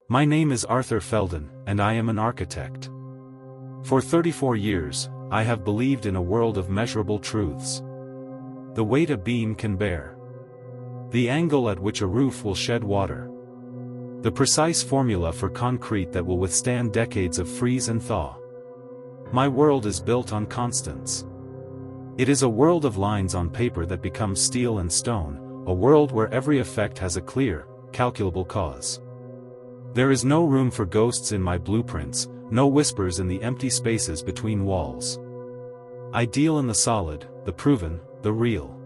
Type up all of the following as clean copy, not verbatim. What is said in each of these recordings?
My name is Arthur Felden, and I am an architect. For 34 years, I have believed in a world of measurable truths. The weight a beam can bear. The angle at which a roof will shed water. The precise formula for concrete that will withstand decades of freeze and thaw. My world is built on constants. It is a world of lines on paper that become steel and stone, a world where every effect has a clear, calculable cause. There is no room for ghosts in my blueprints, no whispers in the empty spaces between walls. I deal in the solid, the proven, the real.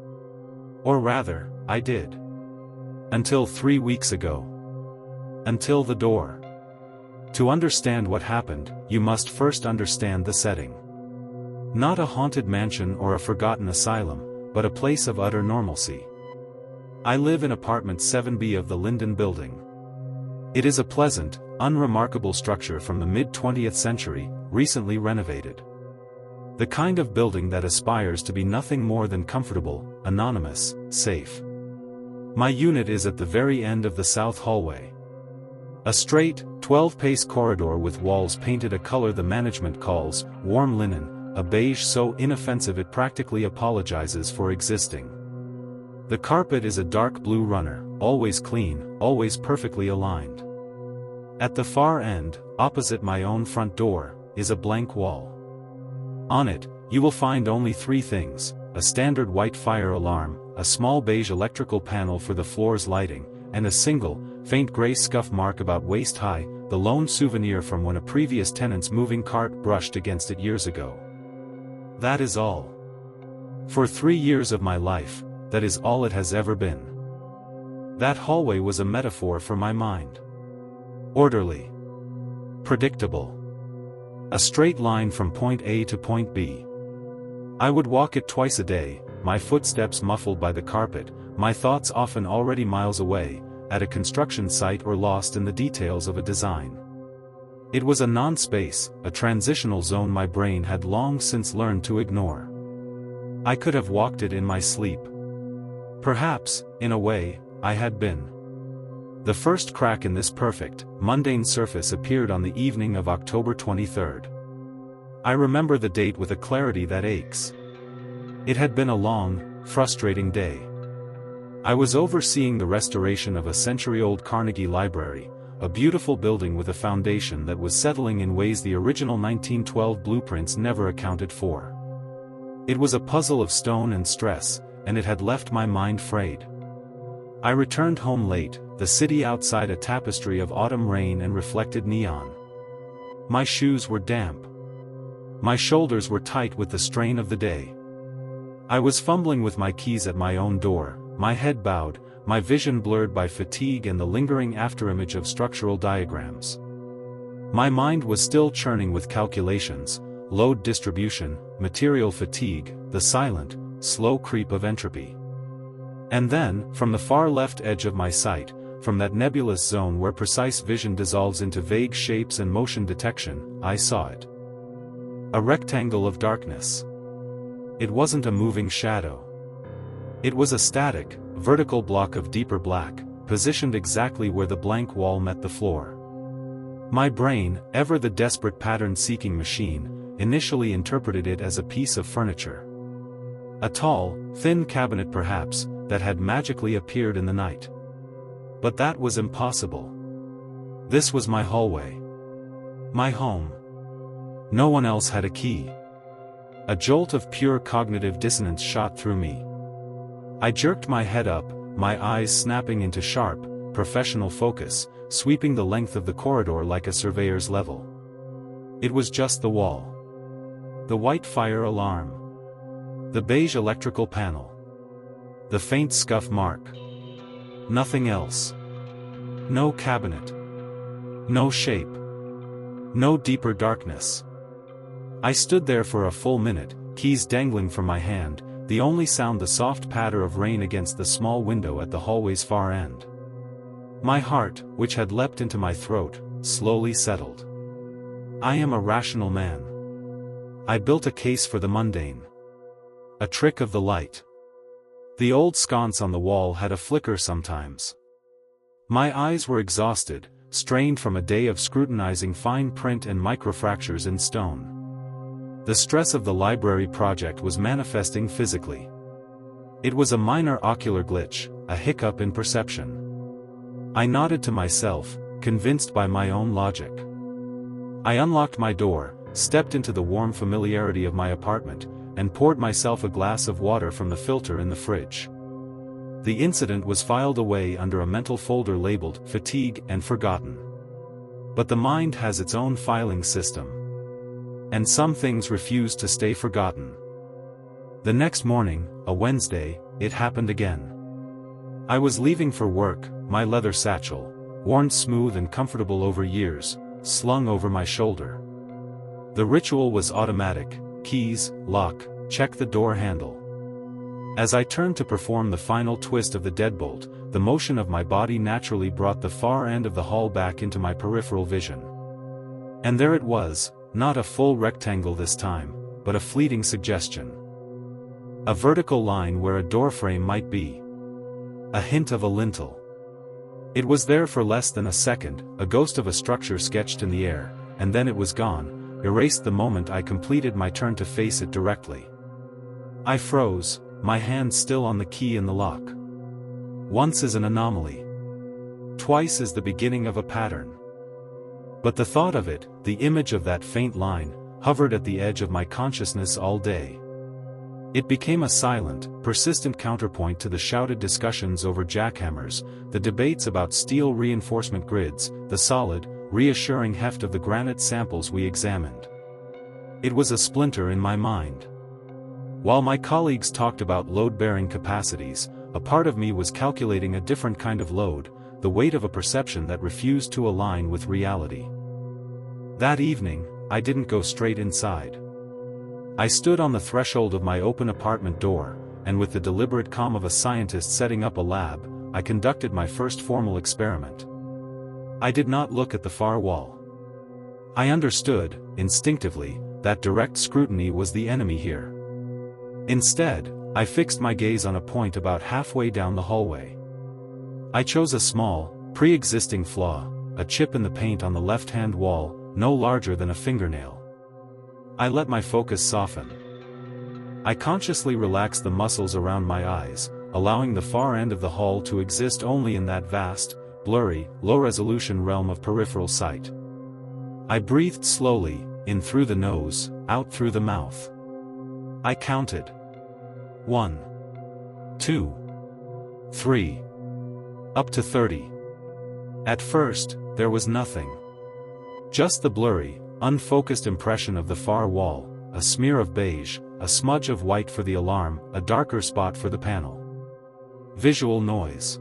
Or rather, I did. Until 3 weeks ago. Until the door. To understand what happened, you must first understand the setting. Not a haunted mansion or a forgotten asylum, but a place of utter normalcy. I live in apartment 7B of the Linden Building. It is a pleasant, unremarkable structure from the mid-20th century, recently renovated. The kind of building that aspires to be nothing more than comfortable, anonymous, safe. My unit is at the very end of the south hallway. A straight, 12-pace corridor with walls painted a color the management calls warm linen, a beige so inoffensive it practically apologizes for existing. The carpet is a dark blue runner, always clean, always perfectly aligned. At the far end, opposite my own front door, is a blank wall. On it, you will find only 3 things: a standard white fire alarm, a small beige electrical panel for the floor's lighting, and a single, faint gray scuff mark about waist-high, the lone souvenir from when a previous tenant's moving cart brushed against it years ago. That is all. For 3 years of my life, that is all it has ever been. That hallway was a metaphor for my mind. Orderly. Predictable. A straight line from point A to point B. I would walk it twice a day, my footsteps muffled by the carpet, my thoughts often already miles away, at a construction site or lost in the details of a design. It was a non-space, a transitional zone my brain had long since learned to ignore. I could have walked it in my sleep. Perhaps, in a way, I had been. The first crack in this perfect, mundane surface appeared on the evening of October 23rd. I remember the date with a clarity that aches. It had been a long, frustrating day. I was overseeing the restoration of a century-old Carnegie Library, a beautiful building with a foundation that was settling in ways the original 1912 blueprints never accounted for. It was a puzzle of stone and stress, and it had left my mind frayed. I returned home late, the city outside a tapestry of autumn rain and reflected neon. My shoes were damp. My shoulders were tight with the strain of the day. I was fumbling with my keys at my own door, my head bowed, my vision blurred by fatigue and the lingering afterimage of structural diagrams. My mind was still churning with calculations, load distribution, material fatigue, the silent, slow creep of entropy. And then, from the far left edge of my sight, from that nebulous zone where precise vision dissolves into vague shapes and motion detection, I saw it. A rectangle of darkness. It wasn't a moving shadow. It was a static, vertical block of deeper black, positioned exactly where the blank wall met the floor. My brain, ever the desperate pattern-seeking machine, initially interpreted it as a piece of furniture. A tall, thin cabinet perhaps, that had magically appeared in the night. But that was impossible. This was my hallway. My home. No one else had a key. A jolt of pure cognitive dissonance shot through me. I jerked my head up, my eyes snapping into sharp, professional focus, sweeping the length of the corridor like a surveyor's level. It was just the wall. The white fire alarm. The beige electrical panel. The faint scuff mark. Nothing else. No cabinet. No shape. No deeper darkness. I stood there for a full minute, keys dangling from my hand, the only sound the soft patter of rain against the small window at the hallway's far end. My heart, which had leapt into my throat, slowly settled. I am a rational man. I built a case for the mundane. A trick of the light. The old sconce on the wall had a flicker sometimes. My eyes were exhausted, strained from a day of scrutinizing fine print and microfractures in stone. The stress of the library project was manifesting physically. It was a minor ocular glitch, a hiccup in perception. I nodded to myself, convinced by my own logic. I unlocked my door, stepped into the warm familiarity of my apartment, and poured myself a glass of water from the filter in the fridge. The incident was filed away under a mental folder labeled "Fatigue and Forgotten." But the mind has its own filing system. And some things refuse to stay forgotten. The next morning, a Wednesday, it happened again. I was leaving for work, my leather satchel, worn smooth and comfortable over years, slung over my shoulder. The ritual was automatic: keys, lock, check the door handle. As I turned to perform the final twist of the deadbolt, the motion of my body naturally brought the far end of the hall back into my peripheral vision. And there it was, not a full rectangle this time, but a fleeting suggestion. A vertical line where a doorframe might be. A hint of a lintel. It was there for less than a second, a ghost of a structure sketched in the air, and then it was gone, erased the moment I completed my turn to face it directly. I froze, my hand still on the key in the lock. Once is an anomaly. Twice is the beginning of a pattern. But the thought of it, the image of that faint line, hovered at the edge of my consciousness all day. It became a silent, persistent counterpoint to the shouted discussions over jackhammers, the debates about steel reinforcement grids, the solid, reassuring heft of the granite samples we examined. It was a splinter in my mind. While my colleagues talked about load-bearing capacities, a part of me was calculating a different kind of load, the weight of a perception that refused to align with reality. That evening, I didn't go straight inside. I stood on the threshold of my open apartment door, and with the deliberate calm of a scientist setting up a lab, I conducted my first formal experiment. I did not look at the far wall. I understood, instinctively, that direct scrutiny was the enemy here. Instead, I fixed my gaze on a point about halfway down the hallway. I chose a small, pre-existing flaw, a chip in the paint on the left-hand wall, no larger than a fingernail. I let my focus soften. I consciously relaxed the muscles around my eyes, allowing the far end of the hall to exist only in that vast, blurry, low-resolution realm of peripheral sight. I breathed slowly, in through the nose, out through the mouth. I counted. 1, 2, 3. Up to 30. At first, there was nothing. Just the blurry, unfocused impression of the far wall, a smear of beige, a smudge of white for the alarm, a darker spot for the panel. Visual noise.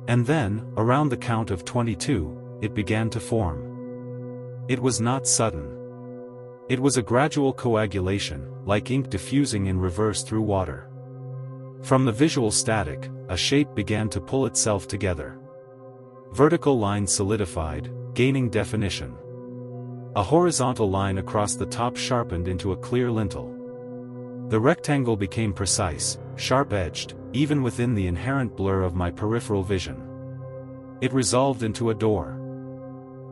And then, around the count of 22, it began to form. It was not sudden. It was a gradual coagulation, like ink diffusing in reverse through water. From the visual static, a shape began to pull itself together. Vertical lines solidified, gaining definition. A horizontal line across the top sharpened into a clear lintel. The rectangle became precise, sharp-edged, even within the inherent blur of my peripheral vision. It resolved into a door.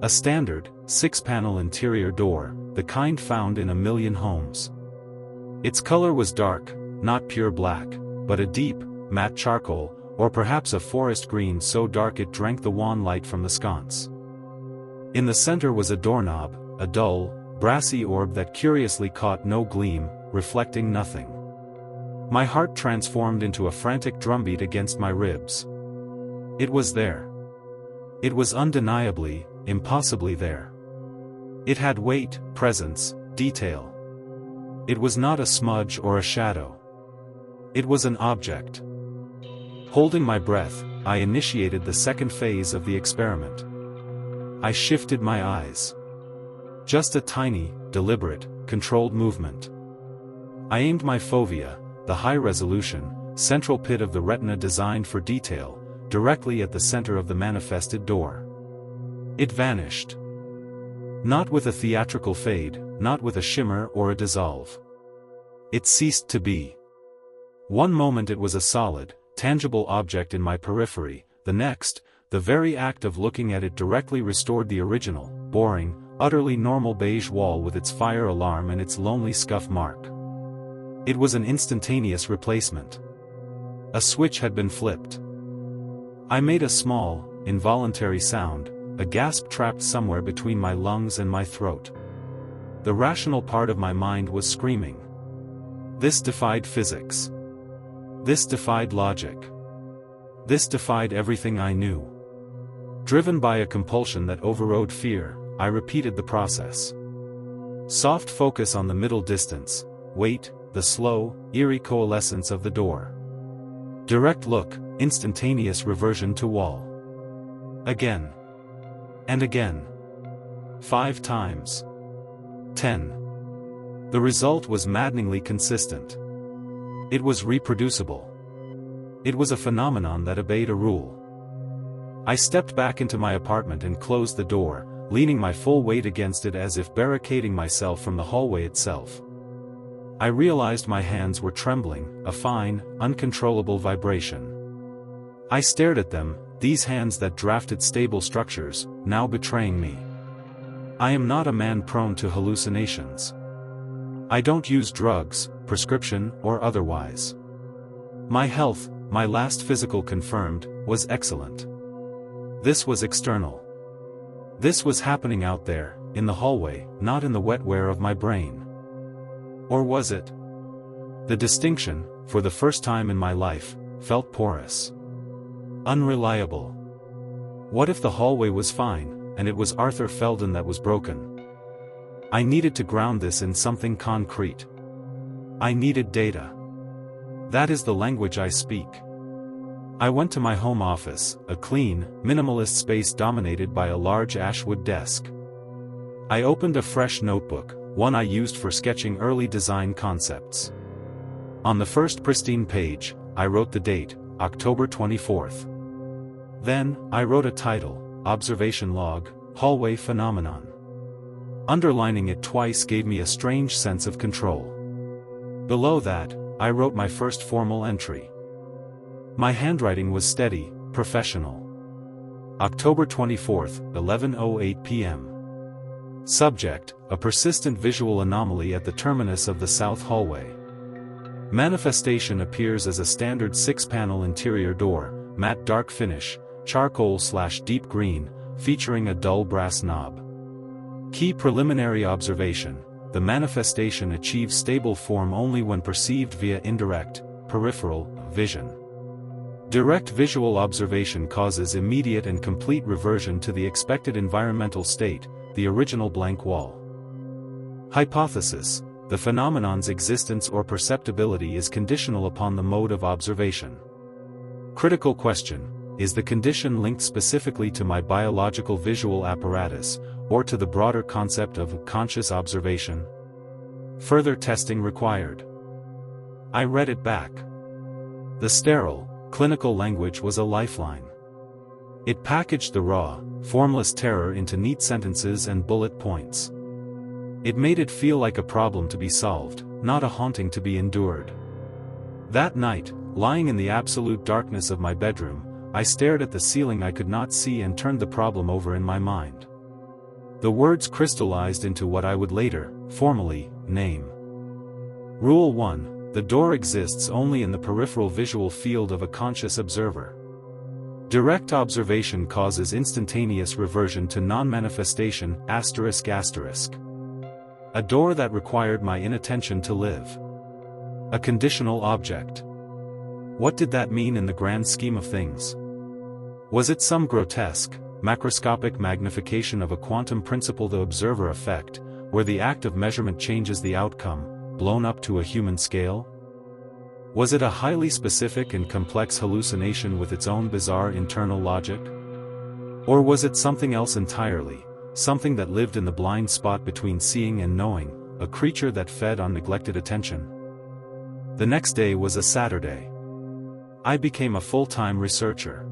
A standard, 6-panel interior door, the kind found in a million homes. Its color was dark, not pure black, but a deep, matte charcoal, or perhaps a forest green so dark it drank the wan light from the sconce. In the center was a doorknob, a dull, brassy orb that curiously caught no gleam, reflecting nothing. My heart transformed into a frantic drumbeat against my ribs. It was there. It was undeniably, impossibly there. It had weight, presence, detail. It was not a smudge or a shadow. It was an object. Holding my breath, I initiated the second phase of the experiment. I shifted my eyes. Just a tiny, deliberate, controlled movement. I aimed my fovea, the high-resolution, central pit of the retina designed for detail, directly at the center of the manifested door. It vanished. Not with a theatrical fade, not with a shimmer or a dissolve. It ceased to be. One moment it was a solid, tangible object in my periphery, the next, The very act of looking at it directly restored the original, boring, utterly normal beige wall with its fire alarm and its lonely scuff mark. It was an instantaneous replacement. A switch had been flipped. I made a small, involuntary sound, a gasp trapped somewhere between my lungs and my throat. The rational part of my mind was screaming. This defied physics. This defied logic. This defied everything I knew. Driven by a compulsion that overrode fear, I repeated the process. Soft focus on the middle distance, wait, the slow, eerie coalescence of the door. Direct look, instantaneous reversion to wall. Again. And again. 5 times. 10. The result was maddeningly consistent. It was reproducible. It was a phenomenon that obeyed a rule. I stepped back into my apartment and closed the door, leaning my full weight against it as if barricading myself from the hallway itself. I realized my hands were trembling, a fine, uncontrollable vibration. I stared at them, these hands that drafted stable structures, now betraying me. I am not a man prone to hallucinations. I don't use drugs, prescription or otherwise. My health, my last physical confirmed, was excellent. This was external. This was happening out there, in the hallway, not in the wetware of my brain. Or was it? The distinction, for the first time in my life, felt porous. Unreliable. What if the hallway was fine, and it was Arthur Felden that was broken? I needed to ground this in something concrete. I needed data. That is the language I speak. I went to my home office, a clean, minimalist space dominated by a large ashwood desk. I opened a fresh notebook, one I used for sketching early design concepts. On the first pristine page, I wrote the date, October 24th. Then, I wrote a title, Observation Log, Hallway Phenomenon. Underlining it twice gave me a strange sense of control. Below that, I wrote my first formal entry. My handwriting was steady, professional. October 24th, 11:08 p.m. Subject, a persistent visual anomaly at the terminus of the south hallway. Manifestation appears as a standard 6-panel interior door, matte dark finish, charcoal/deep green, featuring a dull brass knob. Key preliminary observation: the manifestation achieves stable form only when perceived via indirect, peripheral, vision. Direct visual observation causes immediate and complete reversion to the expected environmental state, the original blank wall. Hypothesis: the phenomenon's existence or perceptibility is conditional upon the mode of observation. Critical question: is the condition linked specifically to my biological visual apparatus, or to the broader concept of conscious observation? Further testing required. I read it back. The sterile, clinical language was a lifeline. It packaged the raw, formless terror into neat sentences and bullet points. It made it feel like a problem to be solved, not a haunting to be endured. That night, lying in the absolute darkness of my bedroom, I stared at the ceiling I could not see and turned the problem over in my mind. The words crystallized into what I would later, formally, name. Rule 1. The door exists only in the peripheral visual field of a conscious observer. Direct observation causes instantaneous reversion to non-manifestation, ****. A door that required my inattention to live. A conditional object. What did that mean in the grand scheme of things? Was it some grotesque, macroscopic magnification of a quantum principle, the observer effect, where the act of measurement changes the outcome, blown up to a human scale? Was it a highly specific and complex hallucination with its own bizarre internal logic? Or was it something else entirely, something that lived in the blind spot between seeing and knowing, a creature that fed on neglected attention? The next day was a Saturday. I became a full-time researcher.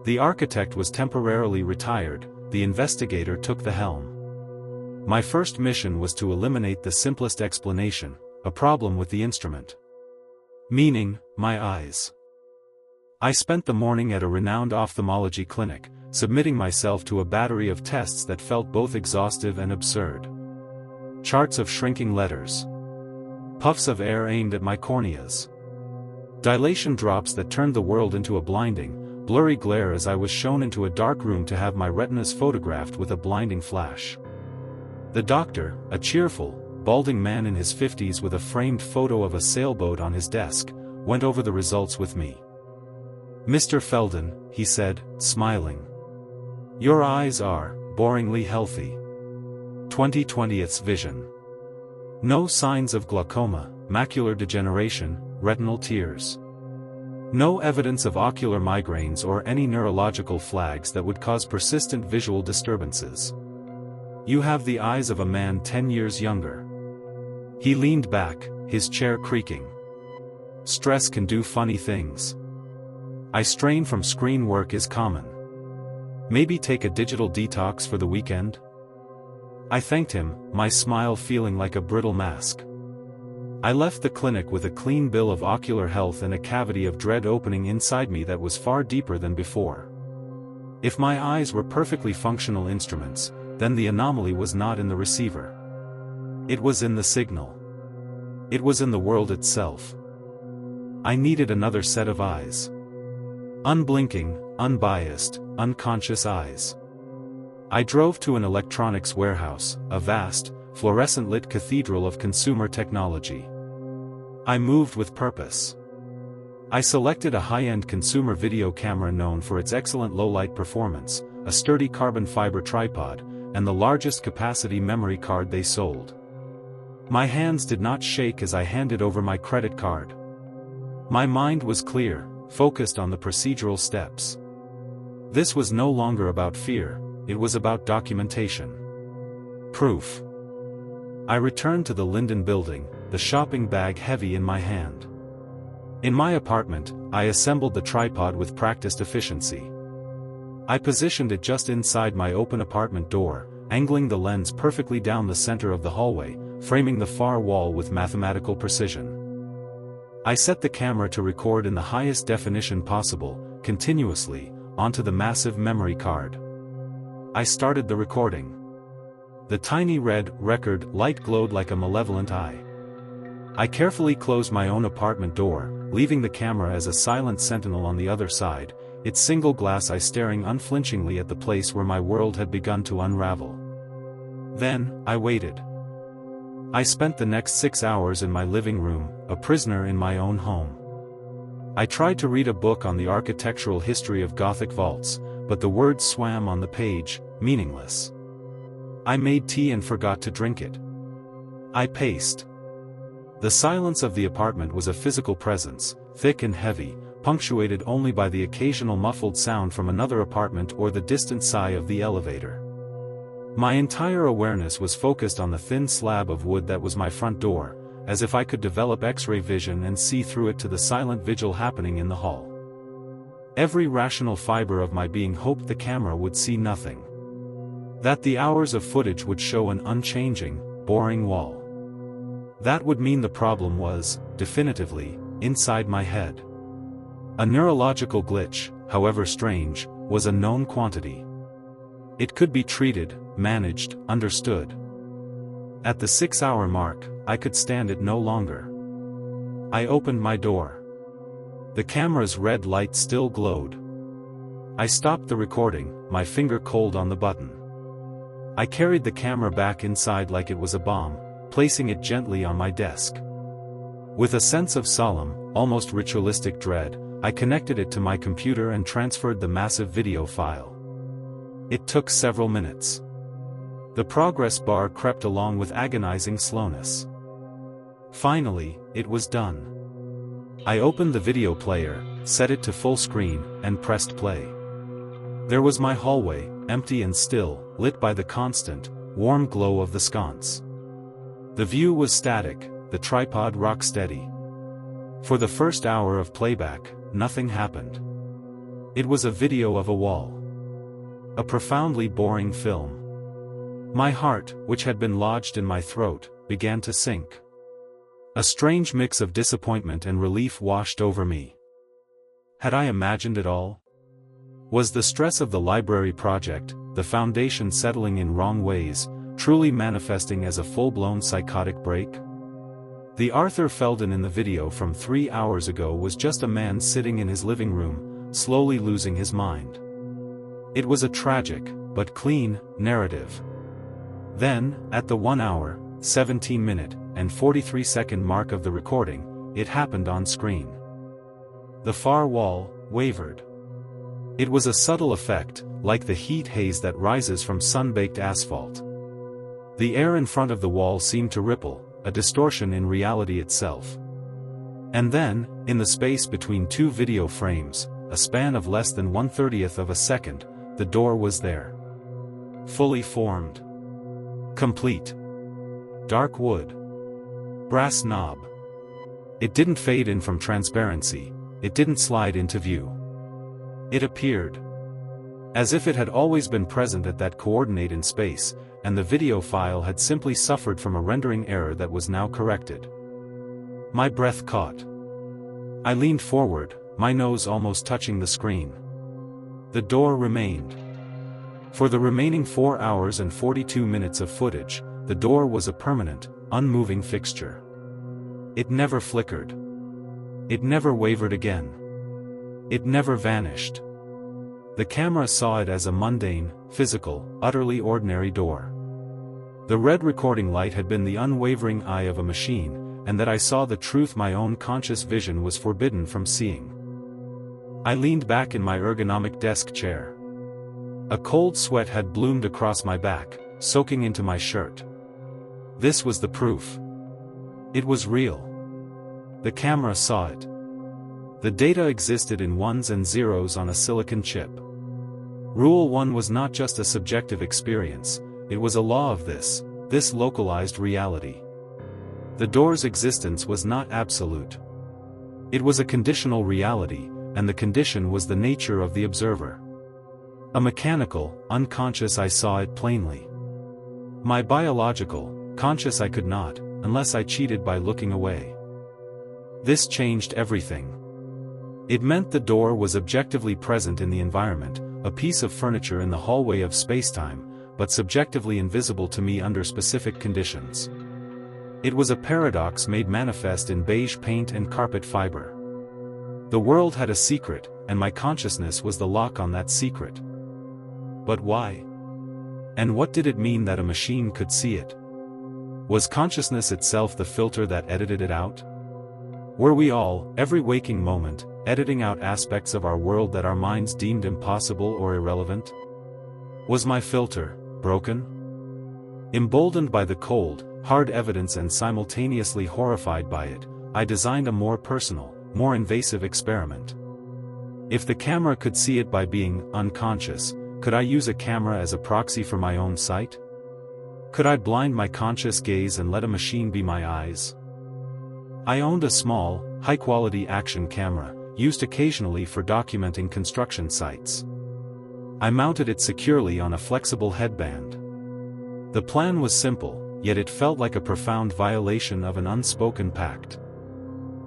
The architect was temporarily retired, the investigator took the helm. My first mission was to eliminate the simplest explanation, a problem with the instrument. Meaning, my eyes. I spent the morning at a renowned ophthalmology clinic, submitting myself to a battery of tests that felt both exhaustive and absurd. Charts of shrinking letters. Puffs of air aimed at my corneas. Dilation drops that turned the world into a blinding, blurry glare as I was shown into a dark room to have my retinas photographed with a blinding flash. The doctor, a cheerful, balding man in his 50s with a framed photo of a sailboat on his desk, went over the results with me. "Mr. Felden," he said, smiling. "Your eyes are boringly healthy. 20/20th vision. No signs of glaucoma, macular degeneration, retinal tears. No evidence of ocular migraines or any neurological flags that would cause persistent visual disturbances. You have the eyes of a man 10 years younger." He leaned back, his chair creaking. "Stress can do funny things. I strain from screen work is common. Maybe take a digital detox for the weekend?" I thanked him, my smile feeling like a brittle mask. I left the clinic with a clean bill of ocular health and a cavity of dread opening inside me that was far deeper than before. If my eyes were perfectly functional instruments, then the anomaly was not in the receiver. It was in the signal. It was in the world itself. I needed another set of eyes. Unblinking, unbiased, unconscious eyes. I drove to an electronics warehouse, a vast, fluorescent-lit cathedral of consumer technology. I moved with purpose. I selected a high-end consumer video camera known for its excellent low-light performance, a sturdy carbon fiber tripod, and the largest capacity memory card they sold. My hands did not shake as I handed over my credit card. My mind was clear, focused on the procedural steps. This was no longer about fear, it was about documentation. Proof. I returned to the Linden building, the shopping bag heavy in my hand. In my apartment, I assembled the tripod with practiced efficiency. I positioned it just inside my open apartment door, angling the lens perfectly down the center of the hallway, framing the far wall with mathematical precision. I set the camera to record in the highest definition possible, continuously, onto the massive memory card. I started the recording. The tiny red record light glowed like a malevolent eye. I carefully closed my own apartment door, leaving the camera as a silent sentinel on the other side, its single glass eye staring unflinchingly at the place where my world had begun to unravel. Then, I waited. I spent the next 6 hours in my living room, a prisoner in my own home. I tried to read a book on the architectural history of Gothic vaults, but the words swam on the page, meaningless. I made tea and forgot to drink it. I paced. The silence of the apartment was a physical presence, thick and heavy, punctuated only by the occasional muffled sound from another apartment or the distant sigh of the elevator. My entire awareness was focused on the thin slab of wood that was my front door, as if I could develop X-ray vision and see through it to the silent vigil happening in the hall. Every rational fiber of my being hoped the camera would see nothing. That the hours of footage would show an unchanging, boring wall. That would mean the problem was, definitively, inside my head. A neurological glitch, however strange, was a known quantity. It could be treated, managed, understood. At the 6-hour mark, I could stand it no longer. I opened my door. The camera's red light still glowed. I stopped the recording, my finger cold on the button. I carried the camera back inside like it was a bomb, placing it gently on my desk. With a sense of solemn, almost ritualistic dread, I connected it to my computer and transferred the massive video file. It took several minutes. The progress bar crept along with agonizing slowness. Finally, it was done. I opened the video player, set it to full screen, and pressed play. There was my hallway, empty and still, lit by the constant, warm glow of the sconce. The view was static, the tripod rock steady. For the first hour of playback, nothing happened. It was a video of a wall. A profoundly boring film. My heart, which had been lodged in my throat, began to sink. A strange mix of disappointment and relief washed over me. Had I imagined it all? Was the stress of the library project, the foundation settling in wrong ways, truly manifesting as a full-blown psychotic break? The Arthur Felden in the video from 3 hours ago was just a man sitting in his living room, slowly losing his mind. It was a tragic, but clean, narrative. Then, at the 1 hour, 17-minute, and 43-second mark of the recording, it happened on screen. The far wall wavered. It was a subtle effect, like the heat haze that rises from sun-baked asphalt. The air in front of the wall seemed to ripple, a distortion in reality itself. And then, in the space between two video frames, a span of less than 1/30th of a second, the door was there. Fully formed. Complete. Dark wood. Brass knob. It didn't fade in from transparency, it didn't slide into view. It appeared. As if it had always been present at that coordinate in space, and the video file had simply suffered from a rendering error that was now corrected. My breath caught. I leaned forward, my nose almost touching the screen. The door remained. For the remaining 4 hours and 42 minutes of footage, the door was a permanent, unmoving fixture. It never flickered. It never wavered again. It never vanished. The camera saw it as a mundane, physical, utterly ordinary door. The red recording light had been the unwavering eye of a machine, and that I saw the truth my own conscious vision was forbidden from seeing. I leaned back in my ergonomic desk chair. A cold sweat had bloomed across my back, soaking into my shirt. This was the proof. It was real. The camera saw it. The data existed in ones and zeros on a silicon chip. Rule 1 was not just a subjective experience, it was a law of this localized reality. The door's existence was not absolute. It was a conditional reality, and the condition was the nature of the observer. A mechanical, unconscious I saw it plainly. My biological, conscious I could not, unless I cheated by looking away. This changed everything. It meant the door was objectively present in the environment, a piece of furniture in the hallway of spacetime, but subjectively invisible to me under specific conditions. It was a paradox made manifest in beige paint and carpet fiber. The world had a secret, and my consciousness was the lock on that secret. But why? And what did it mean that a machine could see it? Was consciousness itself the filter that edited it out? Were we all, every waking moment, editing out aspects of our world that our minds deemed impossible or irrelevant? Was my filter broken? Emboldened by the cold, hard evidence and simultaneously horrified by it, I designed a more personal, more invasive experiment. If the camera could see it by being unconscious, could I use a camera as a proxy for my own sight? Could I blind my conscious gaze and let a machine be my eyes? I owned a small, high-quality action camera, used occasionally for documenting construction sites. I mounted it securely on a flexible headband. The plan was simple, yet it felt like a profound violation of an unspoken pact.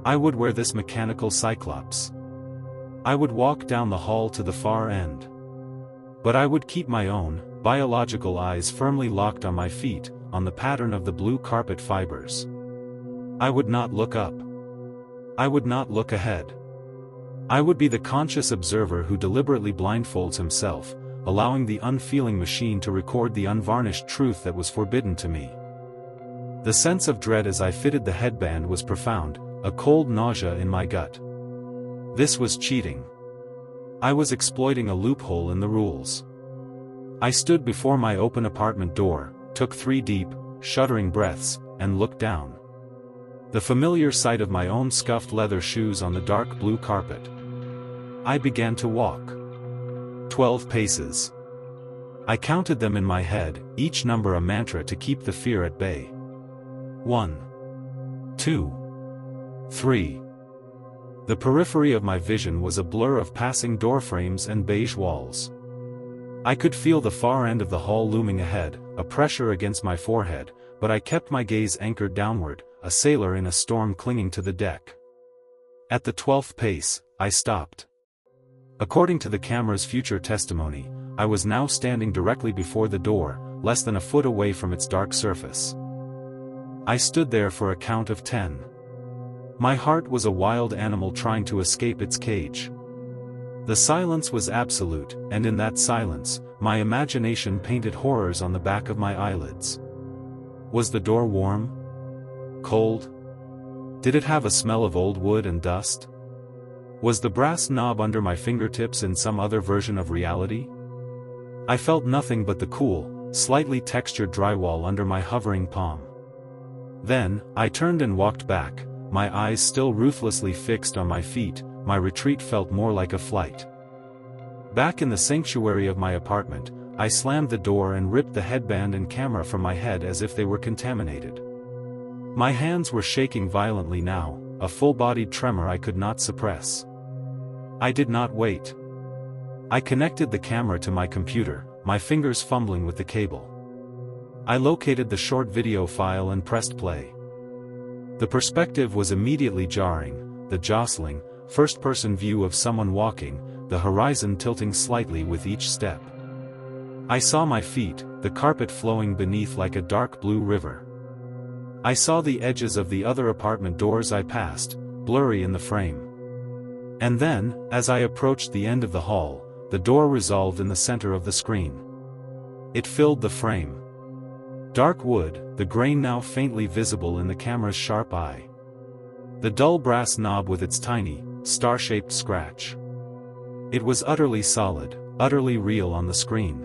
I would wear this mechanical cyclops. I would walk down the hall to the far end. But I would keep my own, biological eyes firmly locked on my feet, on the pattern of the blue carpet fibers. I would not look up. I would not look ahead. I would be the conscious observer who deliberately blindfolds himself, allowing the unfeeling machine to record the unvarnished truth that was forbidden to me. The sense of dread as I fitted the headband was profound, a cold nausea in my gut. This was cheating. I was exploiting a loophole in the rules. I stood before my open apartment door, took 3 deep, shuddering breaths, and looked down. The familiar sight of my own scuffed leather shoes on the dark blue carpet. I began to walk. 12 paces. I counted them in my head, each number a mantra to keep the fear at bay. 1, 2, 3. The periphery of my vision was a blur of passing doorframes and beige walls. I could feel the far end of the hall looming ahead, a pressure against my forehead, but I kept my gaze anchored downward, a sailor in a storm clinging to the deck. At the 12th pace, I stopped. According to the camera's future testimony, I was now standing directly before the door, less than a foot away from its dark surface. I stood there for a count of 10. My heart was a wild animal trying to escape its cage. The silence was absolute, and in that silence, my imagination painted horrors on the back of my eyelids. Was the door warm? Cold? Did it have a smell of old wood and dust? Was the brass knob under my fingertips in some other version of reality? I felt nothing but the cool, slightly textured drywall under my hovering palm. Then, I turned and walked back, my eyes still ruthlessly fixed on my feet. My retreat felt more like a flight. Back in the sanctuary of my apartment, I slammed the door and ripped the headband and camera from my head as if they were contaminated. My hands were shaking violently now, a full-bodied tremor I could not suppress. I did not wait. I connected the camera to my computer, my fingers fumbling with the cable. I located the short video file and pressed play. The perspective was immediately jarring, the jostling, first-person view of someone walking, the horizon tilting slightly with each step. I saw my feet, the carpet flowing beneath like a dark blue river. I saw the edges of the other apartment doors I passed, blurry in the frame. And then, as I approached the end of the hall, the door resolved in the center of the screen. It filled the frame. Dark wood, the grain now faintly visible in the camera's sharp eye. The dull brass knob with its tiny, star-shaped scratch. It was utterly solid, utterly real on the screen.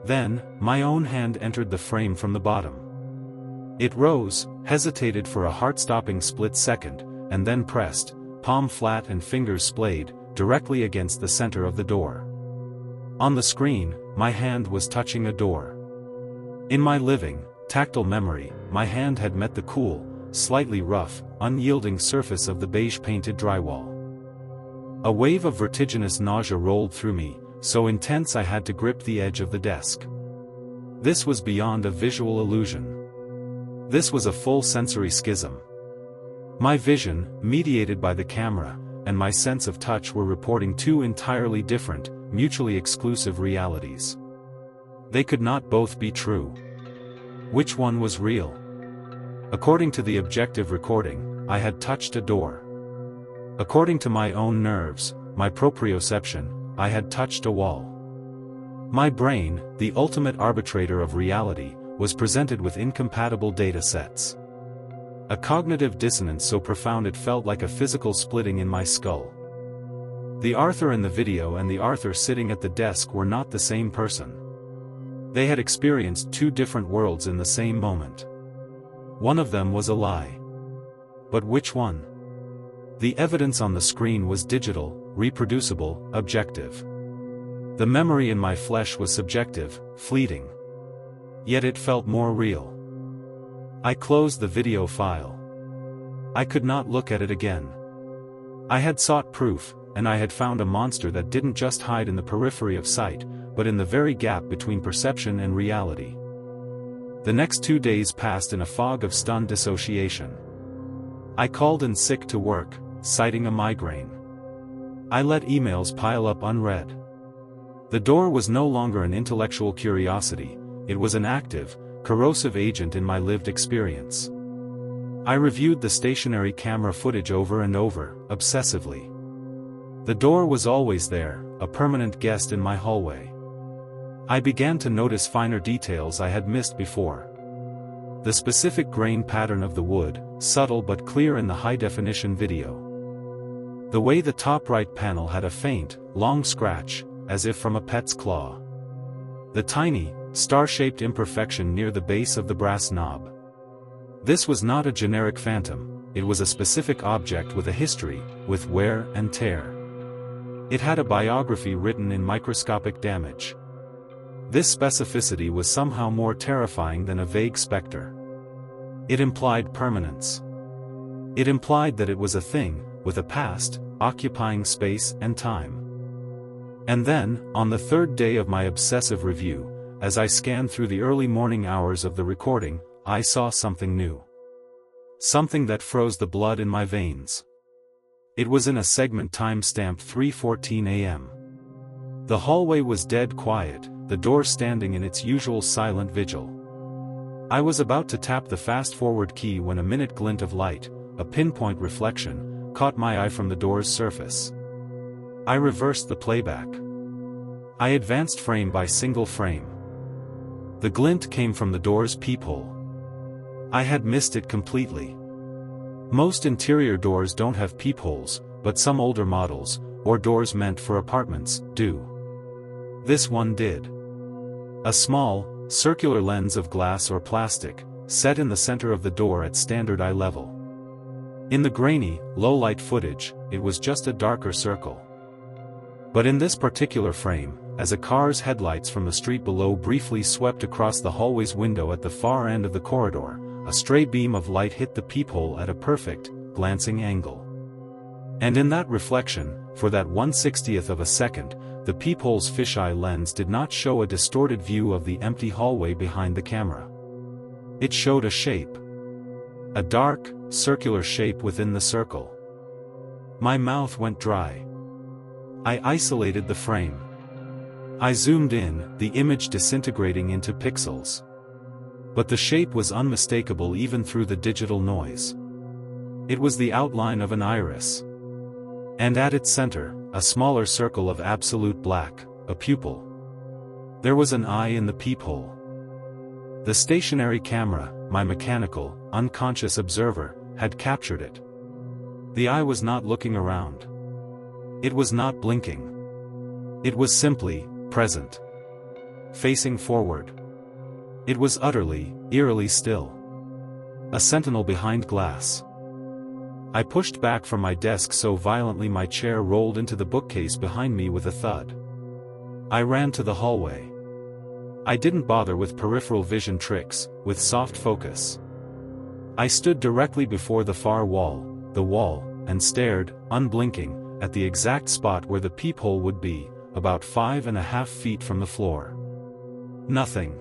Then, my own hand entered the frame from the bottom. It rose, hesitated for a heart-stopping split second, and then pressed, palm flat and fingers splayed, directly against the center of the door. On the screen, my hand was touching a door. In my living, tactile memory, my hand had met the cool, slightly rough, unyielding surface of the beige-painted drywall. A wave of vertiginous nausea rolled through me, so intense I had to grip the edge of the desk. This was beyond a visual illusion. This was a full sensory schism. My vision, mediated by the camera, and my sense of touch were reporting two entirely different, mutually exclusive realities. They could not both be true. Which one was real? According to the objective recording, I had touched a door. According to my own nerves, my proprioception, I had touched a wall. My brain, the ultimate arbitrator of reality, was presented with incompatible data sets. A cognitive dissonance so profound it felt like a physical splitting in my skull. The Arthur in the video and the Arthur sitting at the desk were not the same person. They had experienced two different worlds in the same moment. One of them was a lie. But which one? The evidence on the screen was digital, reproducible, objective. The memory in my flesh was subjective, fleeting. Yet it felt more real. I closed the video file. I could not look at it again. I had sought proof, and I had found a monster that didn't just hide in the periphery of sight, but in the very gap between perception and reality. The next 2 days passed in a fog of stunned dissociation. I called in sick to work, citing a migraine. I let emails pile up unread. The door was no longer an intellectual curiosity, it was an active, corrosive agent in my lived experience. I reviewed the stationary camera footage over and over, obsessively. The door was always there, a permanent guest in my hallway. I began to notice finer details I had missed before. The specific grain pattern of the wood, subtle but clear in the high-definition video. The way the top right panel had a faint, long scratch, as if from a pet's claw. The tiny, star-shaped imperfection near the base of the brass knob. This was not a generic phantom, it was a specific object with a history, with wear and tear. It had a biography written in microscopic damage. This specificity was somehow more terrifying than a vague specter. It implied permanence. It implied that it was a thing, with a past, occupying space and time. And then, on the third day of my obsessive review, as I scanned through the early morning hours of the recording, I saw something new. Something that froze the blood in my veins. It was in a segment time-stamped 3:14 a.m. The hallway was dead quiet, the door standing in its usual silent vigil. I was about to tap the fast-forward key when a minute glint of light, a pinpoint reflection, caught my eye from the door's surface. I reversed the playback. I advanced frame by single frame. The glint came from the door's peephole. I had missed it completely. Most interior doors don't have peepholes, but some older models, or doors meant for apartments, do. This one did. A small, circular lens of glass or plastic, set in the center of the door at standard eye level. In the grainy, low-light footage, it was just a darker circle. But in this particular frame, as a car's headlights from the street below briefly swept across the hallway's window at the far end of the corridor, a stray beam of light hit the peephole at a perfect, glancing angle. And in that reflection, for that 1/60th of a second, the peephole's fisheye lens did not show a distorted view of the empty hallway behind the camera. It showed a shape. A dark, circular shape within the circle. My mouth went dry. I isolated the frame. I zoomed in, the image disintegrating into pixels. But the shape was unmistakable even through the digital noise. It was the outline of an iris. And at its center, a smaller circle of absolute black, a pupil. There was an eye in the peephole. The stationary camera, my mechanical, unconscious observer, had captured it. The eye was not looking around. It was not blinking. It was simply present. Facing forward. It was utterly, eerily still. A sentinel behind glass. I pushed back from my desk so violently my chair rolled into the bookcase behind me with a thud. I ran to the hallway. I didn't bother with peripheral vision tricks, with soft focus. I stood directly before the far wall, and stared, unblinking, at the exact spot where the peephole would be, about 5.5 feet from the floor. Nothing.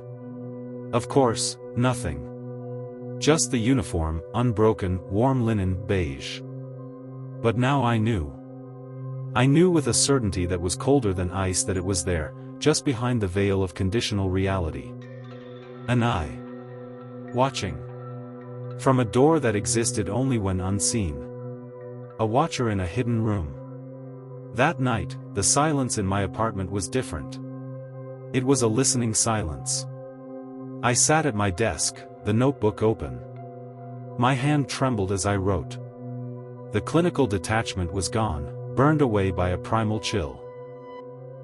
Of course, nothing. Just the uniform, unbroken, warm linen, beige. But now I knew. I knew with a certainty that was colder than ice that it was there, just behind the veil of conditional reality. An eye. Watching. From a door that existed only when unseen. A watcher in a hidden room. That night, the silence in my apartment was different. It was a listening silence. I sat at my desk, the notebook open. My hand trembled as I wrote. The clinical detachment was gone, burned away by a primal chill.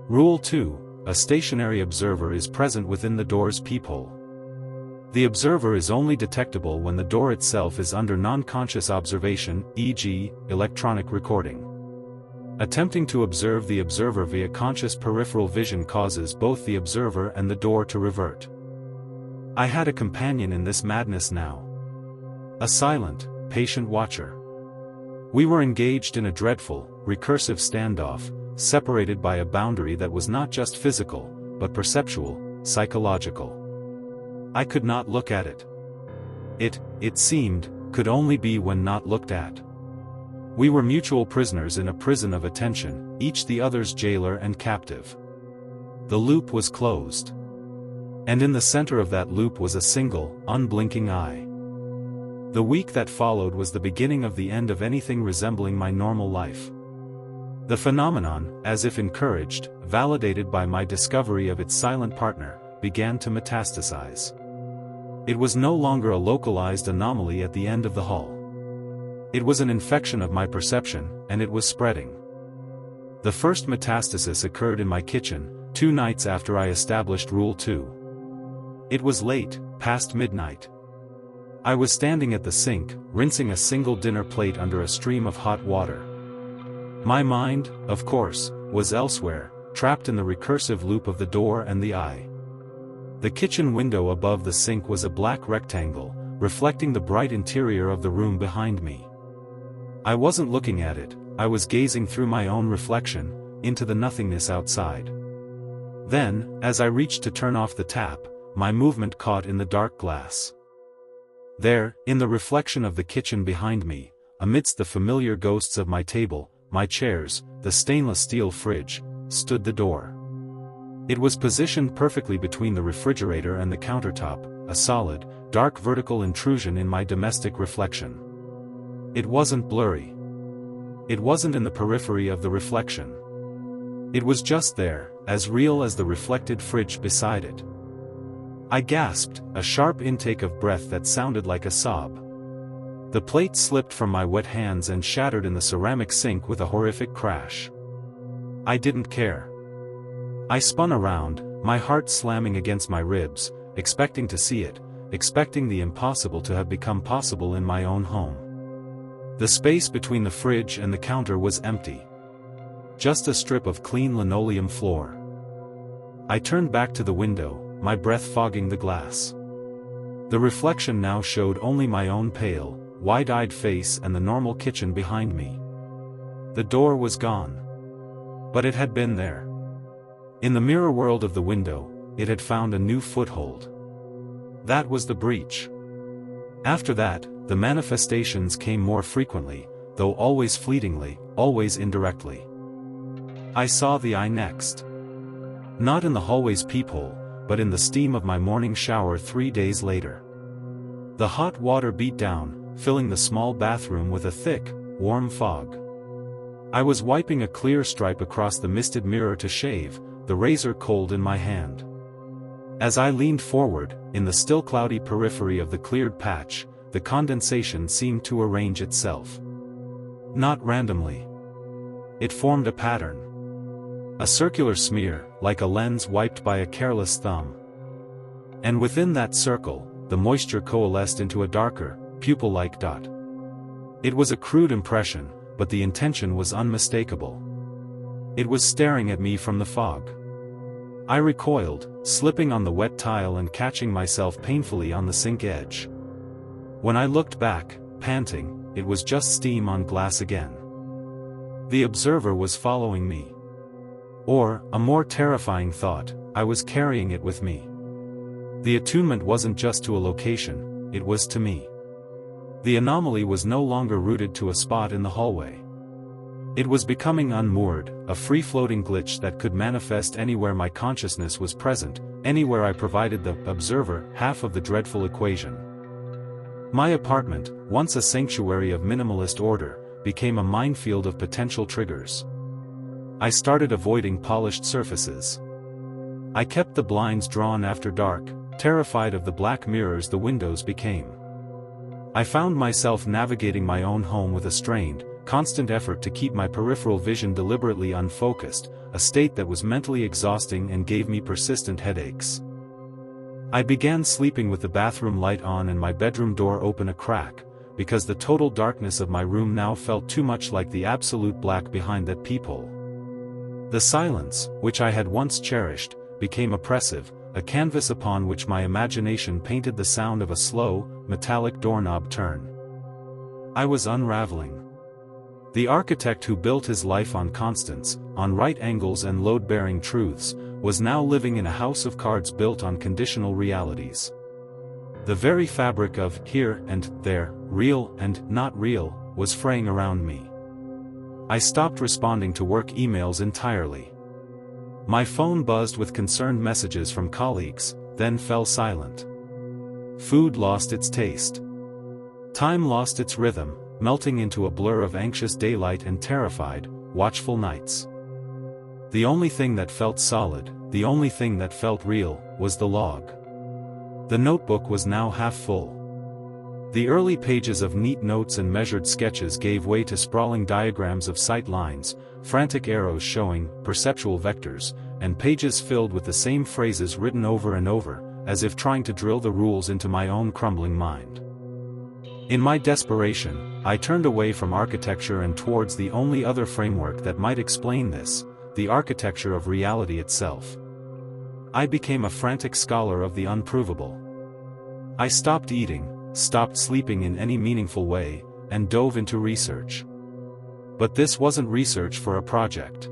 Rule 2, a stationary observer is present within the door's peephole. The observer is only detectable when the door itself is under non-conscious observation, e.g., electronic recording. Attempting to observe the observer via conscious peripheral vision causes both the observer and the door to revert. I had a companion in this madness now. A silent, patient watcher. We were engaged in a dreadful, recursive standoff, separated by a boundary that was not just physical, but perceptual, psychological. I could not look at it. It seemed, could only be when not looked at. We were mutual prisoners in a prison of attention, each the other's jailer and captive. The loop was closed. And in the center of that loop was a single, unblinking eye. The week that followed was the beginning of the end of anything resembling my normal life. The phenomenon, as if encouraged, validated by my discovery of its silent partner, began to metastasize. It was no longer a localized anomaly at the end of the hall. It was an infection of my perception, and it was spreading. The first metastasis occurred in my kitchen, 2 nights after I established Rule 2. It was late, past midnight. I was standing at the sink, rinsing a single dinner plate under a stream of hot water. My mind, of course, was elsewhere, trapped in the recursive loop of the door and the eye. The kitchen window above the sink was a black rectangle, reflecting the bright interior of the room behind me. I wasn't looking at it, I was gazing through my own reflection, into the nothingness outside. Then, as I reached to turn off the tap, my movement caught in the dark glass. There, in the reflection of the kitchen behind me, amidst the familiar ghosts of my table, my chairs, the stainless steel fridge, stood the door. It was positioned perfectly between the refrigerator and the countertop, a solid, dark vertical intrusion in my domestic reflection. It wasn't blurry. It wasn't in the periphery of the reflection. It was just there, as real as the reflected fridge beside it. I gasped, a sharp intake of breath that sounded like a sob. The plate slipped from my wet hands and shattered in the ceramic sink with a horrific crash. I didn't care. I spun around, my heart slamming against my ribs, expecting to see it, expecting the impossible to have become possible in my own home. The space between the fridge and the counter was empty. Just a strip of clean linoleum floor. I turned back to the window, my breath fogging the glass. The reflection now showed only my own pale, wide-eyed face and the normal kitchen behind me. The door was gone. But it had been there. In the mirror world of the window, it had found a new foothold. That was the breach. After that, the manifestations came more frequently, though always fleetingly, always indirectly. I saw the eye next. Not in the hallway's peephole, but in the steam of my morning shower 3 days later. The hot water beat down, filling the small bathroom with a thick, warm fog. I was wiping a clear stripe across the misted mirror to shave, the razor cold in my hand. As I leaned forward, in the still cloudy periphery of the cleared patch, the condensation seemed to arrange itself. Not randomly. It formed a pattern. A circular smear, like a lens wiped by a careless thumb. And within that circle, the moisture coalesced into a darker, pupil-like dot. It was a crude impression, but the intention was unmistakable. It was staring at me from the fog. I recoiled, slipping on the wet tile and catching myself painfully on the sink edge. When I looked back, panting, it was just steam on glass again. The observer was following me. Or, a more terrifying thought, I was carrying it with me. The attunement wasn't just to a location, it was to me. The anomaly was no longer rooted to a spot in the hallway. It was becoming unmoored, a free-floating glitch that could manifest anywhere my consciousness was present, anywhere I provided the observer half of the dreadful equation. My apartment, once a sanctuary of minimalist order, became a minefield of potential triggers. I started avoiding polished surfaces. I kept the blinds drawn after dark, terrified of the black mirrors the windows became. I found myself navigating my own home with a strained, constant effort to keep my peripheral vision deliberately unfocused, a state that was mentally exhausting and gave me persistent headaches. I began sleeping with the bathroom light on and my bedroom door open a crack, because the total darkness of my room now felt too much like the absolute black behind that peephole. The silence, which I had once cherished, became oppressive, a canvas upon which my imagination painted the sound of a slow, metallic doorknob turn. I was unraveling. The architect who built his life on constants, on right angles and load-bearing truths, was now living in a house of cards built on conditional realities. The very fabric of here and there, real and not real, was fraying around me. I stopped responding to work emails entirely. My phone buzzed with concerned messages from colleagues, then fell silent. Food lost its taste. Time lost its rhythm, melting into a blur of anxious daylight and terrified, watchful nights. The only thing that felt solid, the only thing that felt real, was the log. The notebook was now half full. The early pages of neat notes and measured sketches gave way to sprawling diagrams of sight lines, frantic arrows showing perceptual vectors, and pages filled with the same phrases written over and over, as if trying to drill the rules into my own crumbling mind. In my desperation, I turned away from architecture and towards the only other framework that might explain this, the architecture of reality itself. I became a frantic scholar of the unprovable. I stopped eating, stopped sleeping in any meaningful way, and dove into research. But this wasn't research for a project.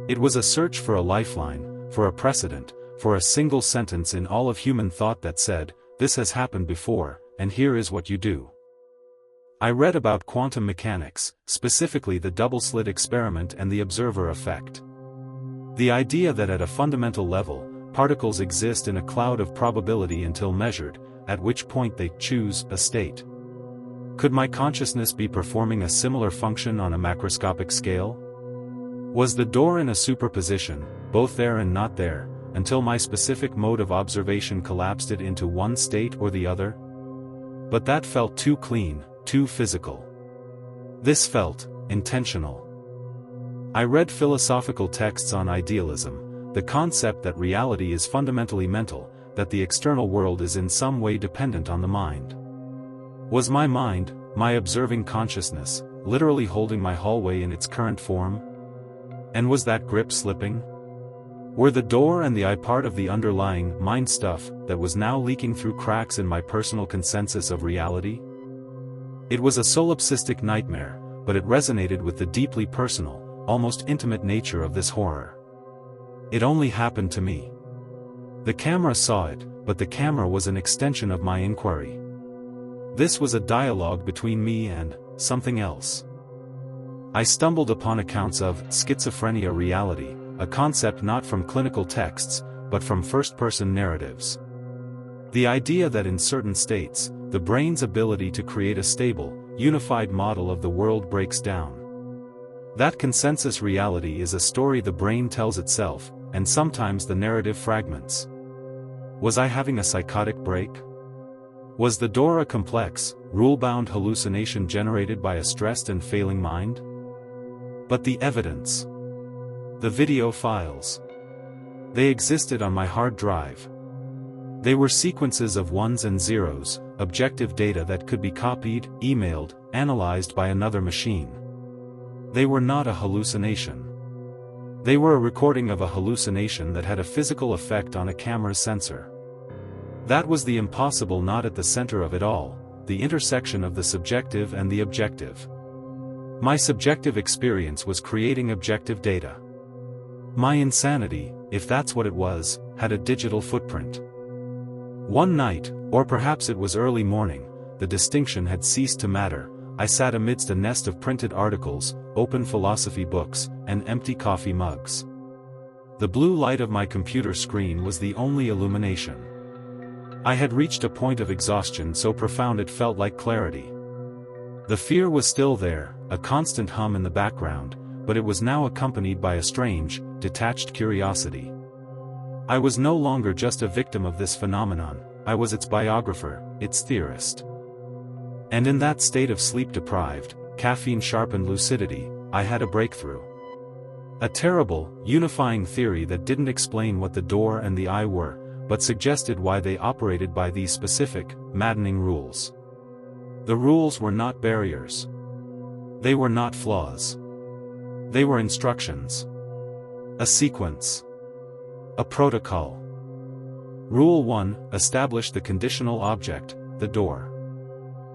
It was a search for a lifeline, for a precedent, for a single sentence in all of human thought that said, "This has happened before, and here is what you do." I read about quantum mechanics, specifically the double-slit experiment and the observer effect. The idea that at a fundamental level, particles exist in a cloud of probability until measured, at which point they choose a state. Could my consciousness be performing a similar function on a macroscopic scale? Was the door in a superposition, both there and not there, until my specific mode of observation collapsed it into one state or the other? But that felt too clean, too physical. This felt intentional. I read philosophical texts on idealism, the concept that reality is fundamentally mental, that the external world is in some way dependent on the mind. Was my mind, my observing consciousness, literally holding my hallway in its current form? And was that grip slipping? Were the door and the I part of the underlying mind stuff that was now leaking through cracks in my personal consensus of reality? It was a solipsistic nightmare, but it resonated with the deeply personal, almost intimate nature of this horror. It only happened to me. The camera saw it, but the camera was an extension of my inquiry. This was a dialogue between me and something else. I stumbled upon accounts of schizophrenia reality, a concept not from clinical texts, but from first-person narratives. The idea that in certain states, the brain's ability to create a stable, unified model of the world breaks down. That consensus reality is a story the brain tells itself, and sometimes the narrative fragments. Was I having a psychotic break? Was the door a complex, rule-bound hallucination generated by a stressed and failing mind? But the evidence. The video files. They existed on my hard drive. They were sequences of ones and zeros, objective data that could be copied, emailed, analyzed by another machine. They were not a hallucination. They were a recording of a hallucination that had a physical effect on a camera's sensor. That was the impossible not at the center of it all, the intersection of the subjective and the objective. My subjective experience was creating objective data. My insanity, if that's what it was, had a digital footprint. One night, or perhaps it was early morning, the distinction had ceased to matter. I sat amidst a nest of printed articles, open philosophy books, and empty coffee mugs. The blue light of my computer screen was the only illumination. I had reached a point of exhaustion so profound it felt like clarity. The fear was still there, a constant hum in the background, but it was now accompanied by a strange, detached curiosity. I was no longer just a victim of this phenomenon, I was its biographer, its theorist. And in that state of sleep-deprived, caffeine-sharpened lucidity, I had a breakthrough. A terrible, unifying theory that didn't explain what the door and the eye were, but suggested why they operated by these specific, maddening rules. The rules were not barriers. They were not flaws. They were instructions. A sequence. A protocol. Rule 1, establish the conditional object, the door.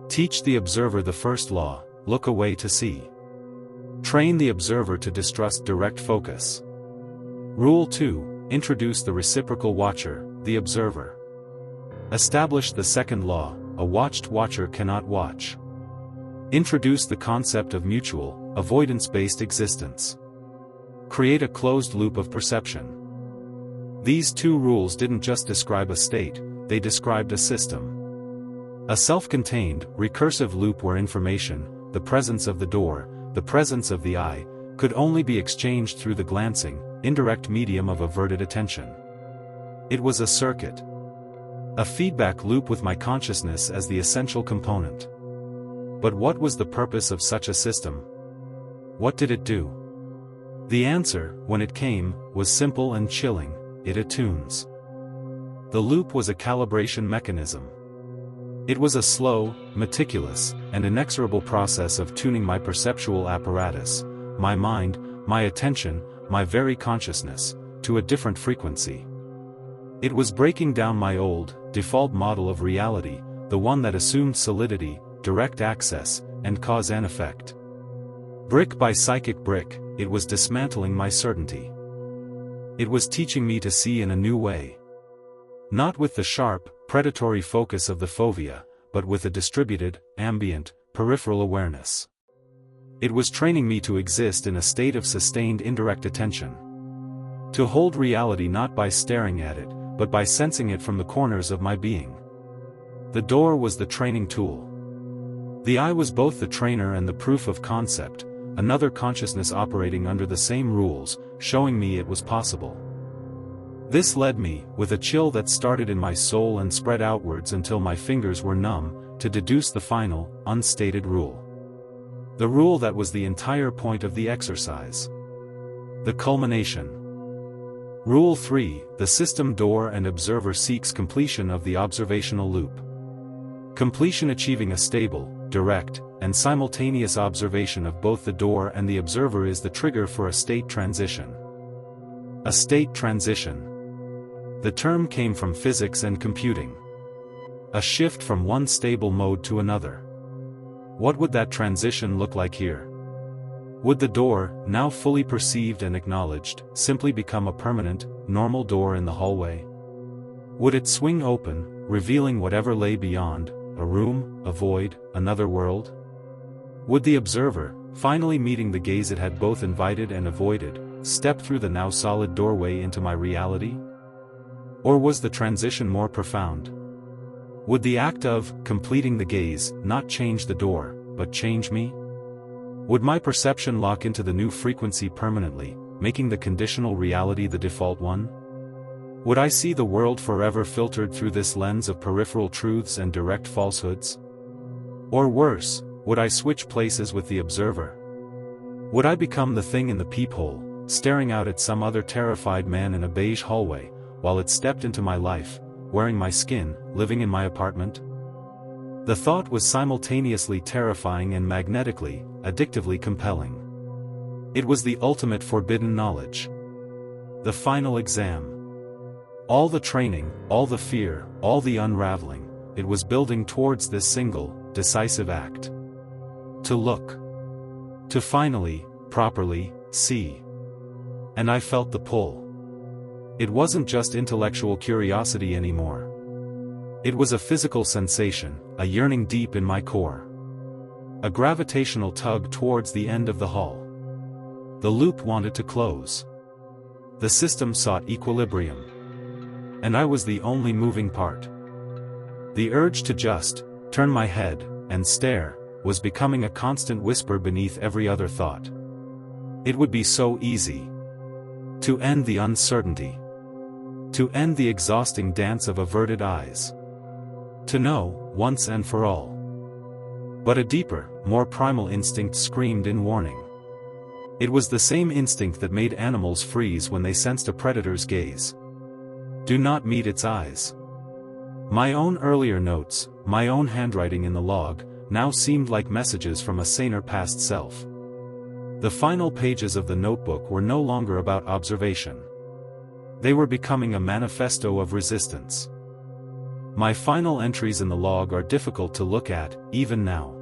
Teach the observer the first law, look away to see. Train the observer to distrust direct focus. Rule 2, introduce the reciprocal watcher, the observer. Establish the second law, a watched watcher cannot watch. Introduce the concept of mutual, avoidance-based existence. Create a closed loop of perception. These two rules didn't just describe a state, they described a system. A self-contained, recursive loop where information, the presence of the door, the presence of the eye, could only be exchanged through the glancing, indirect medium of averted attention. It was a circuit. A feedback loop with my consciousness as the essential component. But what was the purpose of such a system? What did it do? The answer, when it came, was simple and chilling: it attunes. The loop was a calibration mechanism. It was a slow, meticulous, and inexorable process of tuning my perceptual apparatus, my mind, my attention, my very consciousness, to a different frequency. It was breaking down my old, default model of reality, the one that assumed solidity, direct access, and cause and effect. Brick by psychic brick, it was dismantling my certainty. It was teaching me to see in a new way. Not with the sharp, predatory focus of the fovea, but with a distributed, ambient, peripheral awareness. It was training me to exist in a state of sustained indirect attention. To hold reality not by staring at it, but by sensing it from the corners of my being. The door was the training tool. The eye was both the trainer and the proof of concept, another consciousness operating under the same rules, showing me it was possible. This led me, with a chill that started in my soul and spread outwards until my fingers were numb, to deduce the final, unstated rule. The rule that was the entire point of the exercise. The culmination. Rule 3, the system door and observer seeks completion of the observational loop. Completion achieving a stable, direct, and simultaneous observation of both the door and the observer is the trigger for a state transition. A state transition. The term came from physics and computing. A shift from one stable mode to another. What would that transition look like here? Would the door, now fully perceived and acknowledged, simply become a permanent, normal door in the hallway? Would it swing open, revealing whatever lay beyond, a room, a void, another world? Would the observer, finally meeting the gaze it had both invited and avoided, step through the now solid doorway into my reality? Or was the transition more profound? Would the act of completing the gaze not change the door, but change me? Would my perception lock into the new frequency permanently, making the conditional reality the default one? Would I see the world forever filtered through this lens of peripheral truths and direct falsehoods? Or worse, would I switch places with the observer? Would I become the thing in the peephole, staring out at some other terrified man in a beige hallway, while it stepped into my life, wearing my skin, living in my apartment? The thought was simultaneously terrifying and magnetically, addictively compelling. It was the ultimate forbidden knowledge. The final exam. All the training, all the fear, all the unraveling, it was building towards this single, decisive act. To look. To finally, properly, see. And I felt the pull. It wasn't just intellectual curiosity anymore. It was a physical sensation, a yearning deep in my core. A gravitational tug towards the end of the hall. The loop wanted to close. The system sought equilibrium. And I was the only moving part. The urge to just turn my head and stare was becoming a constant whisper beneath every other thought. It would be so easy to end the uncertainty, to end the exhausting dance of averted eyes, to know, once and for all. But a deeper, more primal instinct screamed in warning. It was the same instinct that made animals freeze when they sensed a predator's gaze. Do not meet its eyes. My own earlier notes, my own handwriting in the log, now seemed like messages from a saner past self. The final pages of the notebook were no longer about observation. They were becoming a manifesto of resistance. My final entries in the log are difficult to look at, even now.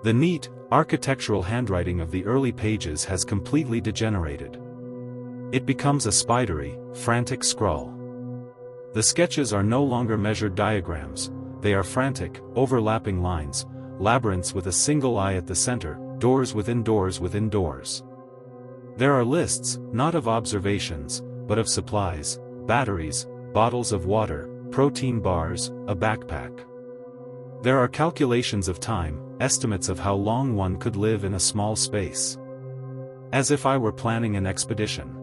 The neat, architectural handwriting of the early pages has completely degenerated. It becomes a spidery, frantic scrawl. The sketches are no longer measured diagrams, they are frantic, overlapping lines, labyrinths with a single eye at the center, doors within doors within doors. There are lists, not of observations, but of supplies, batteries, bottles of water, protein bars, a backpack. There are calculations of time, estimates of how long one could live in a small space. As if I were planning an expedition.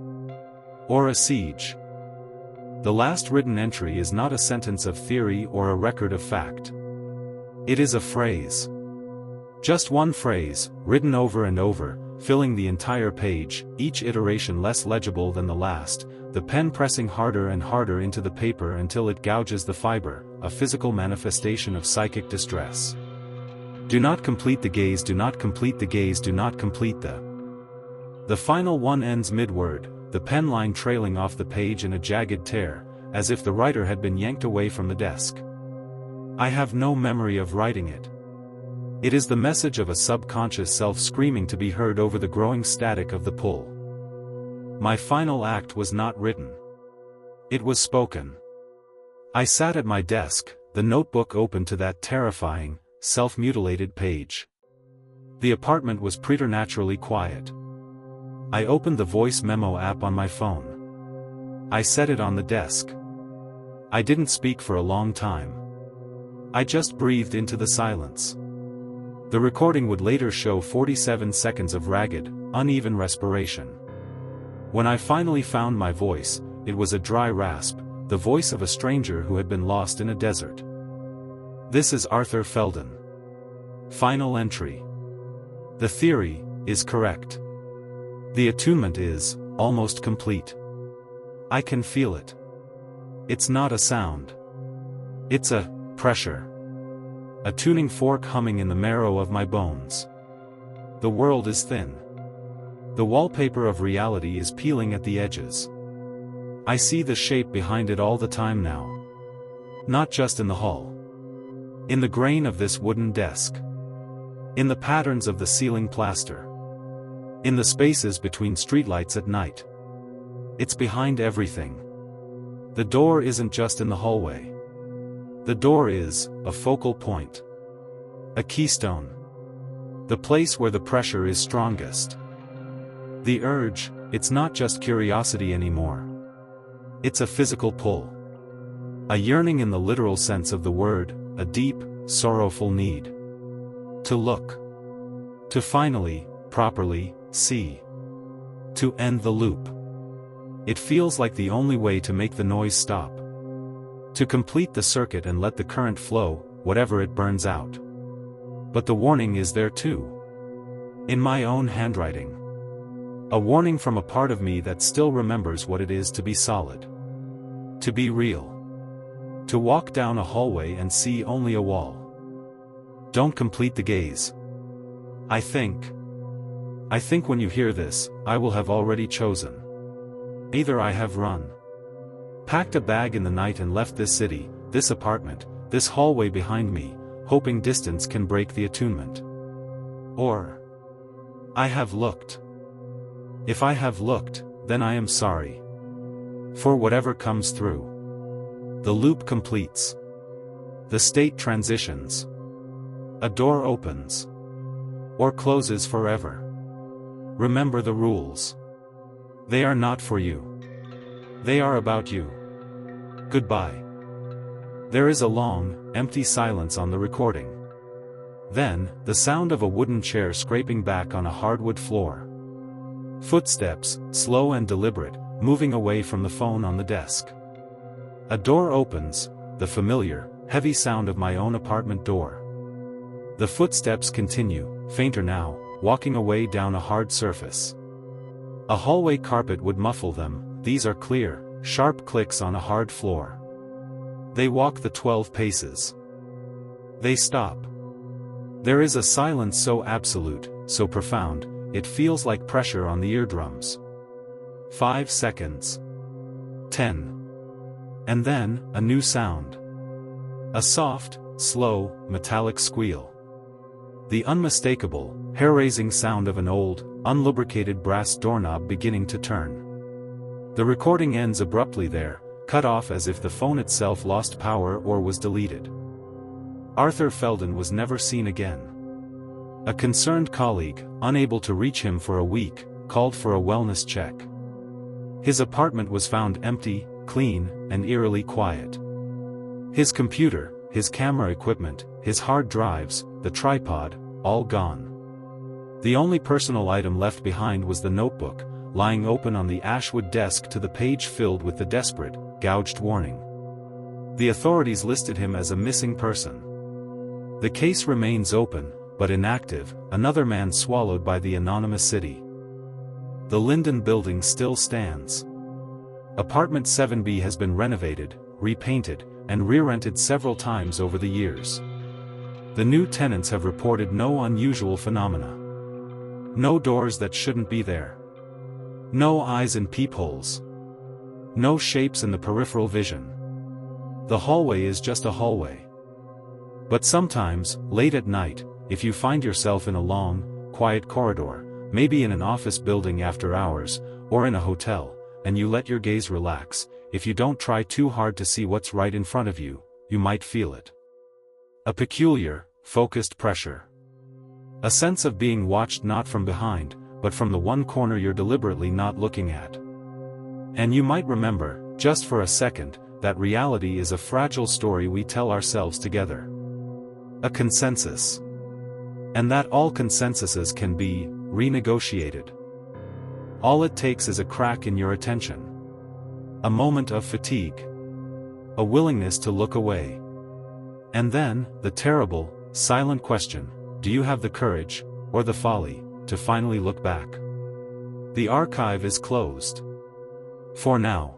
Or a siege. The last written entry is not a sentence of theory or a record of fact. It is a phrase. Just one phrase, written over and over, filling the entire page, each iteration less legible than the last, the pen pressing harder and harder into the paper until it gouges the fiber, a physical manifestation of psychic distress. Do not complete the gaze, do not complete the gaze, do not complete the. The final one ends mid-word, the pen line trailing off the page in a jagged tear, as if the writer had been yanked away from the desk. I have no memory of writing it. It is the message of a subconscious self screaming to be heard over the growing static of the pull. My final act was not written. It was spoken. I sat at my desk, the notebook open to that terrifying, self-mutilated page. The apartment was preternaturally quiet. I opened the voice memo app on my phone. I set it on the desk. I didn't speak for a long time. I just breathed into the silence. The recording would later show 47 seconds of ragged, uneven respiration. When I finally found my voice, it was a dry rasp, the voice of a stranger who had been lost in a desert. This is Arthur Felden. Final entry. The theory is correct. The attunement is almost complete. I can feel it. It's not a sound. It's a pressure. A tuning fork humming in the marrow of my bones. The world is thin. The wallpaper of reality is peeling at the edges. I see the shape behind it all the time now. Not just in the hall. In the grain of this wooden desk. In the patterns of the ceiling plaster. In the spaces between streetlights at night. It's behind everything. The door isn't just in the hallway. The door is a focal point. A keystone. The place where the pressure is strongest. The urge, it's not just curiosity anymore. It's a physical pull. A yearning in the literal sense of the word, a deep, sorrowful need. To look. To finally, properly, see. To end the loop. It feels like the only way to make the noise stop. To complete the circuit and let the current flow, whatever it burns out. But the warning is there too. In my own handwriting. A warning from a part of me that still remembers what it is to be solid. To be real. To walk down a hallway and see only a wall. Don't complete the gaze. I think when you hear this, I will have already chosen. Either I have run. Packed a bag in the night and left this city, this apartment, this hallway behind me, hoping distance can break the attunement. Or I have looked. If I have looked, then I am sorry. For whatever comes through. The loop completes. The state transitions. A door opens. Or closes forever. Remember the rules. They are not for you. They are about you. Goodbye. There is a long, empty silence on the recording. Then, the sound of a wooden chair scraping back on a hardwood floor. Footsteps, slow and deliberate, moving away from the phone on the desk. A door opens, the familiar, heavy sound of my own apartment door. The footsteps continue, fainter now, walking away down a hard surface. A hallway carpet would muffle them, these are clear, sharp clicks on a hard floor. They walk the 12 paces. They stop. There is a silence so absolute, so profound, it feels like pressure on the eardrums. 5 seconds. 10. And then, a new sound. A soft, slow, metallic squeal. The unmistakable, hair-raising sound of an old, unlubricated brass doorknob beginning to turn. The recording ends abruptly there, cut off as if the phone itself lost power or was deleted. Arthur Felden was never seen again. A concerned colleague, unable to reach him for a week, called for a wellness check. His apartment was found empty, clean, and eerily quiet. His computer, his camera equipment, his hard drives, the tripod, all gone. The only personal item left behind was the notebook, lying open on the ashwood desk to the page filled with the desperate, gouged warning. The authorities listed him as a missing person. The case remains open, but inactive, another man swallowed by the anonymous city. The Linden building still stands. Apartment 7B has been renovated, repainted, and re-rented several times over the years. The new tenants have reported no unusual phenomena. No doors that shouldn't be there. No eyes in peepholes. No shapes in the peripheral vision. The hallway is just a hallway. But sometimes, late at night, if you find yourself in a long, quiet corridor, maybe in an office building after hours, or in a hotel, and you let your gaze relax, if you don't try too hard to see what's right in front of you, you might feel it. A peculiar, focused pressure. A sense of being watched not from behind, but from the one corner you're deliberately not looking at. And you might remember, just for a second, that reality is a fragile story we tell ourselves together. A consensus. And that all consensuses can be renegotiated. All it takes is a crack in your attention. A moment of fatigue. A willingness to look away. And then, the terrible, silent question, do you have the courage, or the folly, to finally look back? The archive is closed. For now.